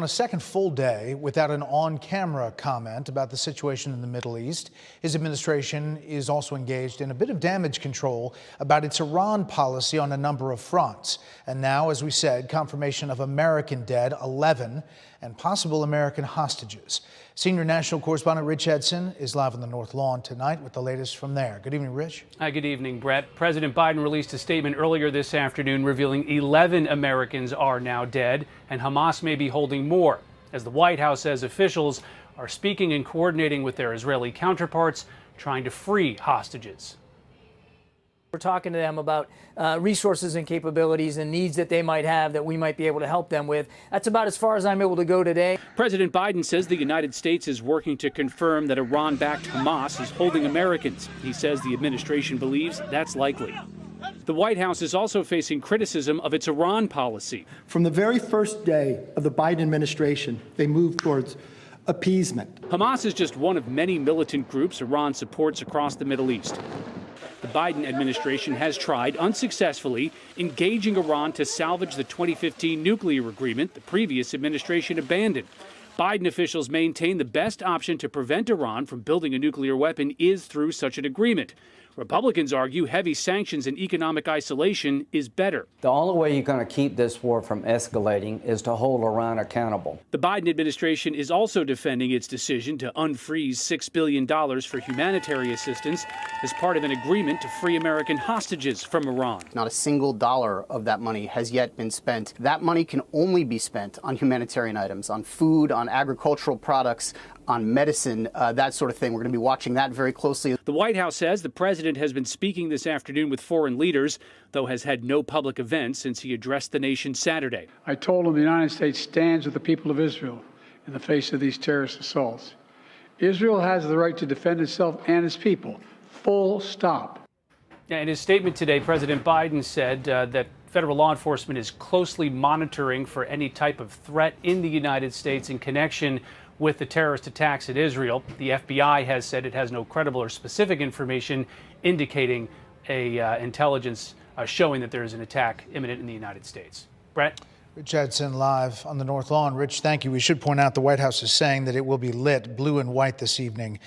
On a second full day without an on-camera comment about the situation in the Middle East, his administration is also engaged in a bit of damage control about its Iran policy on a number of fronts. And now, as we said, confirmation of American dead, 11, and possible American hostages. Senior national correspondent Rich Edson is live on the North Lawn tonight with the latest from there. Good evening, Rich. Hi, good evening, Brett. President Biden released a statement earlier this afternoon revealing 11 Americans are now dead, and Hamas may be holding more, as the White House says officials are speaking and coordinating with their Israeli counterparts, trying to free hostages. We're talking to them about resources and capabilities and needs that they might have that we might be able to help them with. That's about as far as I'm able to go today. President Biden says the United States is working to confirm that Iran-backed Hamas is holding Americans. He says the administration believes that's likely. The White House is also facing criticism of its Iran policy. From the very first day of the Biden administration, they moved towards appeasement. Hamas is just one of many militant groups Iran supports across the Middle East. The Biden administration has tried, unsuccessfully, engaging Iran to salvage the 2015 nuclear agreement the previous administration abandoned. Biden officials maintain the best option to prevent Iran from building a nuclear weapon is through such an agreement. Republicans argue heavy sanctions and economic isolation is better. The only way you're going to keep this war from escalating is to hold Iran accountable. The Biden administration is also defending its decision to unfreeze $6 billion for humanitarian assistance as part of an agreement to free American hostages from Iran. Not a single dollar of that money has yet been spent. That money can only be spent on humanitarian items, on food, on agricultural products, on medicine, that sort of thing. We're going to be watching that very closely. The White House says the president has been speaking this afternoon with foreign leaders, though has had no public events since he addressed the nation Saturday. I told him the United States stands with the people of Israel in the face of these terrorist assaults. Israel has the right to defend itself and its people. Full stop. In his statement today, President Biden said that federal law enforcement is closely monitoring for any type of threat in the United States in connection with the terrorist attacks at Israel. The FBI has said it has no credible or specific information indicating intelligence showing that there is an attack imminent in the United States. Brett? Rich Edson live on the North Lawn. Rich, thank you. We should point out the White House is saying that it will be lit blue and white this evening.